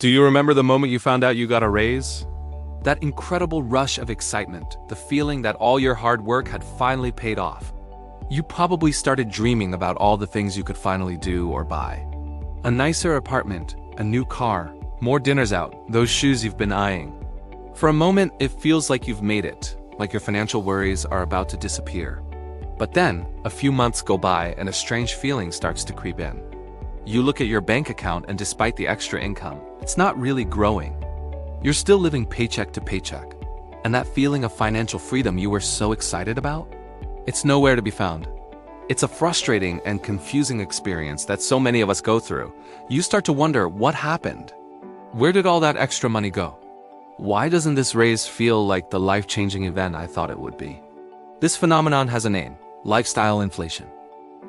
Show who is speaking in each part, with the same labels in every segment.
Speaker 1: Do you remember the moment you found out you got a raise? That incredible rush of excitement, the feeling that all your hard work had finally paid off. You probably started dreaming about all the things you could finally do or buy. A nicer apartment, a new car, more dinners out, those shoes you've been eyeing. For a moment, it feels like you've made it, like your financial worries are about to disappear. But then, a few months go by and a strange feeling starts to creep in. You look at your bank account and despite the extra income, it's not really growing. You're still living paycheck to paycheck. And that feeling of financial freedom you were so excited about? It's nowhere to be found. It's a frustrating and confusing experience that so many of us go through. You start to wonder what happened. Where did all that extra money go? Why doesn't this raise feel like the life-changing event I thought it would be? This phenomenon has a name: lifestyle inflation.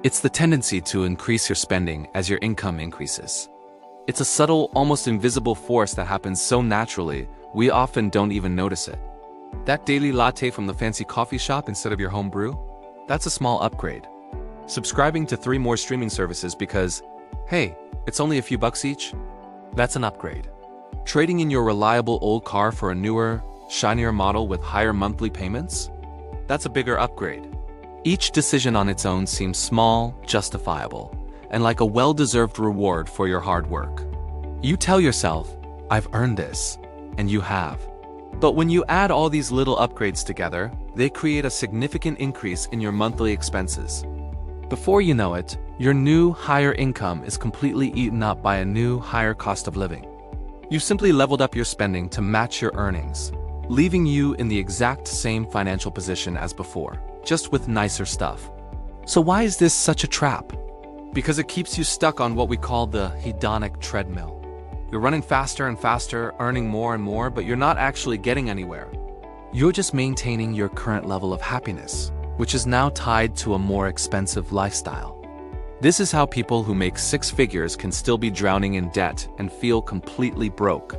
Speaker 1: It's the tendency to increase your spending as your income increases. It's a subtle, almost invisible force that happens so naturally, we often don't even notice it. That daily latte from the fancy coffee shop instead of your home brew? That's a small upgrade. Subscribing to 3 more streaming services because, hey, it's only a few bucks each? That's an upgrade. Trading in your reliable old car for a newer, shinier model with higher monthly payments? That's a bigger upgrade. Each decision on its own seems small, justifiable, and like a well-deserved reward for your hard work. You tell yourself, I've earned this, and you have. But when you add all these little upgrades together, they create a significant increase in your monthly expenses. Before you know it, your new, higher income is completely eaten up by a new, higher cost of living. You've simply leveled up your spending to match your earnings, leaving you in the exact same financial position as before, just with nicer stuff. So why is this such a trap? Because it keeps you stuck on what we call the hedonic treadmill. You're running faster and faster, earning more and more, but you're not actually getting anywhere. You're just maintaining your current level of happiness, which is now tied to a more expensive lifestyle. This is how people who make 6 figures can still be drowning in debt and feel completely broke.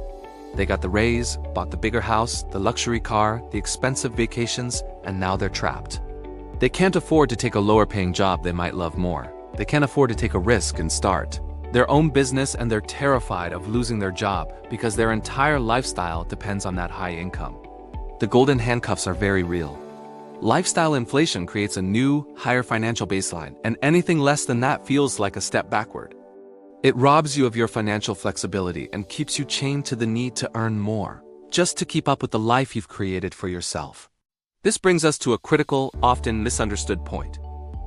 Speaker 1: They got the raise, bought the bigger house, the luxury car, the expensive vacations, and now they're trapped. They can't afford to take a lower-paying job they might love more. They can't afford to take a risk and start their own business, and they're terrified of losing their job because their entire lifestyle depends on that high income. The golden handcuffs are very real. Lifestyle inflation creates a new, higher financial baseline, and anything less than that feels like a step backward. It robs you of your financial flexibility and keeps you chained to the need to earn more, just to keep up with the life you've created for yourself. This brings us to a critical, often misunderstood point.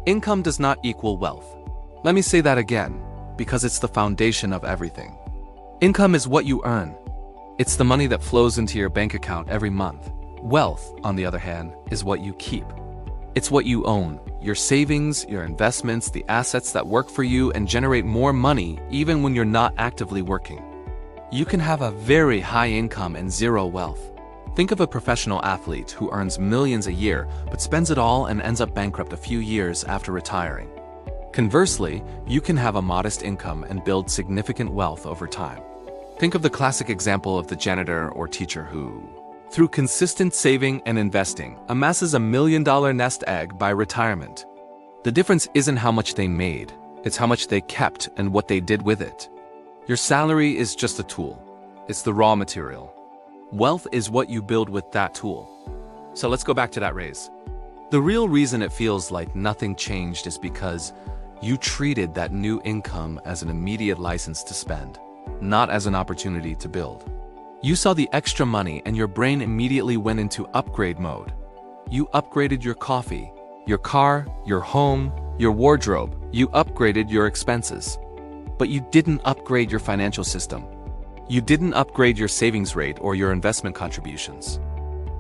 Speaker 1: Income does not equal wealth. Let me say that again, because it's the foundation of everything. Income is what you earn. It's the money that flows into your bank account every month. Wealth, on the other hand, is what you keep. It's what you own, your savings, your investments, the assets that work for you and generate more money even when you're not actively working. You can have a very high income and zero wealth. Think of a professional athlete who earns millions a year but spends it all and ends up bankrupt a few years after retiring. Conversely, you can have a modest income and build significant wealth over time. Think of the classic example of the janitor or teacher who, through consistent saving and investing, amasses $1 million nest egg by retirement. The difference isn't how much they made, it's how much they kept and what they did with it. Your salary is just a tool. It's the raw material. Wealth is what you build with that tool. So let's go back to that raise. The real reason it feels like nothing changed is because you treated that new income as an immediate license to spend, not as an opportunity to build. You saw the extra money and your brain immediately went into upgrade mode. You upgraded your coffee, your car, your home, your wardrobe. You upgraded your expenses. But you didn't upgrade your financial system. You didn't upgrade your savings rate or your investment contributions.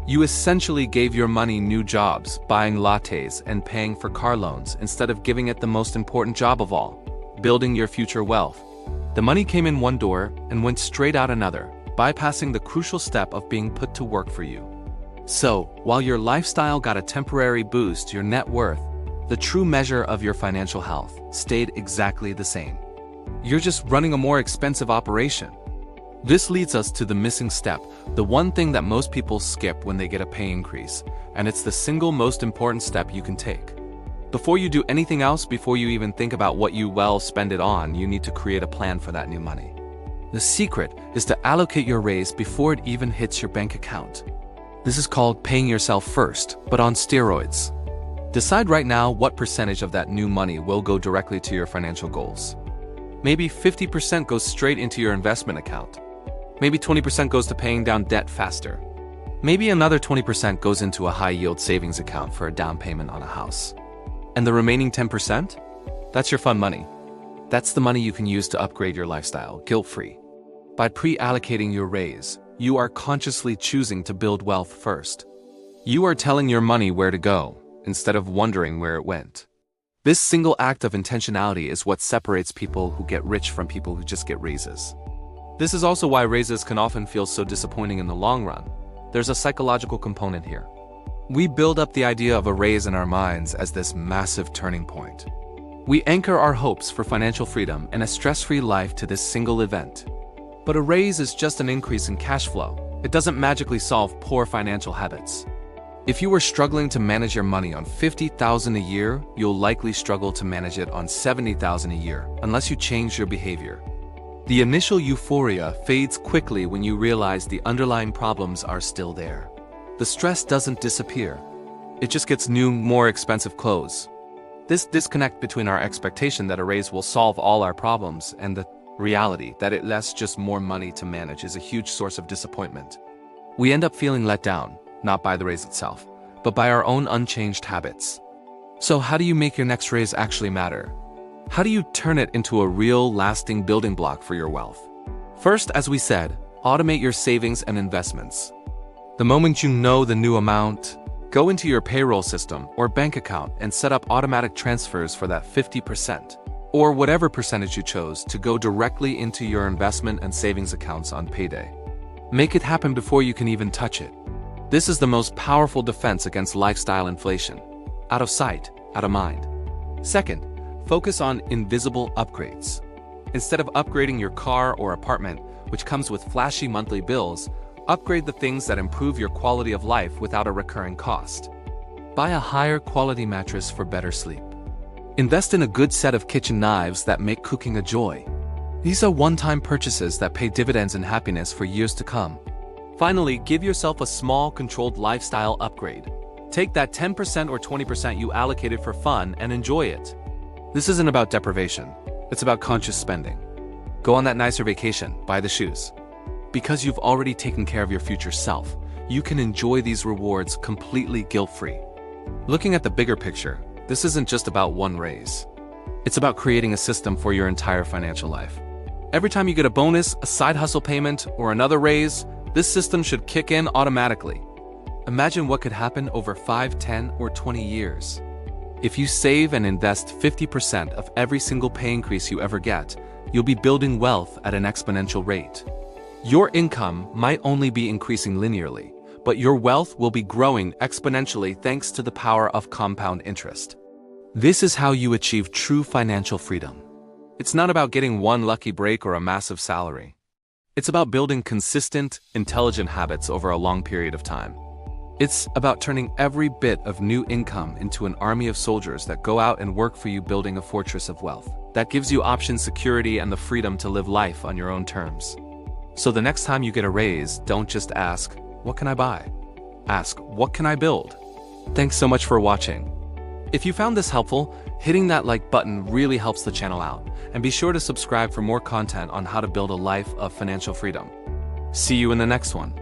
Speaker 1: You essentially gave your money new jobs, buying lattes and paying for car loans instead of giving it the most important job of all, building your future wealth. The money came in one door and went straight out another, bypassing the crucial step of being put to work for you. So, while your lifestyle got a temporary boost, your net worth, the true measure of your financial health, stayed exactly the same. You're just running a more expensive operation. This leads us to the missing step, the one thing that most people skip when they get a pay increase, and it's the single most important step you can take. Before you do anything else, before you even think about what you spend it on, you need to create a plan for that new money. The secret is to allocate your raise before it even hits your bank account. This is called paying yourself first, but on steroids. Decide right now what percentage of that new money will go directly to your financial goals. Maybe 50% goes straight into your investment account. Maybe 20% goes to paying down debt faster. Maybe another 20% goes into a high-yield savings account for a down payment on a house. And the remaining 10%? That's your fun money. That's the money you can use to upgrade your lifestyle, guilt-free. By pre-allocating your raise, you are consciously choosing to build wealth first. You are telling your money where to go, instead of wondering where it went. This single act of intentionality is what separates people who get rich from people who just get raises. This is also why raises can often feel so disappointing in the long run. There's a psychological component here. We build up the idea of a raise in our minds as this massive turning point. We anchor our hopes for financial freedom and a stress-free life to this single event. But a raise is just an increase in cash flow. It doesn't magically solve poor financial habits. If you were struggling to manage your money on $50,000 a year, you'll likely struggle to manage it on $70,000 a year, unless you change your behavior. The initial euphoria fades quickly when you realize the underlying problems are still there. The stress doesn't disappear. It just gets new, more expensive clothes. This disconnect between our expectation that a raise will solve all our problems and the reality that it lasts just more money to manage is a huge source of disappointment. We end up feeling let down, not by the raise itself, but by our own unchanged habits. So how do you make your next raise actually matter? How do you turn it into a real, lasting building block for your wealth? First, as we said, automate your savings and investments. The moment you know the new amount, go into your payroll system or bank account and set up automatic transfers for that 50%, or whatever percentage you chose to go directly into your investment and savings accounts on payday. Make it happen before you can even touch it. This is the most powerful defense against lifestyle inflation. Out of sight, out of mind. Second, focus on invisible upgrades. Instead of upgrading your car or apartment, which comes with flashy monthly bills, upgrade the things that improve your quality of life without a recurring cost. Buy a higher quality mattress for better sleep. Invest in a good set of kitchen knives that make cooking a joy. These are one-time purchases that pay dividends in happiness for years to come. Finally, give yourself a small, controlled lifestyle upgrade. Take that 10% or 20% you allocated for fun and enjoy it. This isn't about deprivation. It's about conscious spending. Go on that nicer vacation, buy the shoes. Because you've already taken care of your future self, you can enjoy these rewards completely guilt-free. Looking at the bigger picture, this isn't just about one raise. It's about creating a system for your entire financial life. Every time you get a bonus, a side hustle payment, or another raise, this system should kick in automatically. Imagine what could happen over 5, 10, or 20 years. If you save and invest 50% of every single pay increase you ever get, you'll be building wealth at an exponential rate. Your income might only be increasing linearly, but your wealth will be growing exponentially thanks to the power of compound interest. This is how you achieve true financial freedom. It's not about getting one lucky break or a massive salary. It's about building consistent, intelligent habits over a long period of time. It's about turning every bit of new income into an army of soldiers that go out and work for you, building a fortress of wealth that gives you options, security, and the freedom to live life on your own terms. So the next time you get a raise, don't just ask, what can I buy? Ask, what can I build? Thanks so much for watching. If you found this helpful, hitting that like button really helps the channel out, and be sure to subscribe for more content on how to build a life of financial freedom. See you in the next one.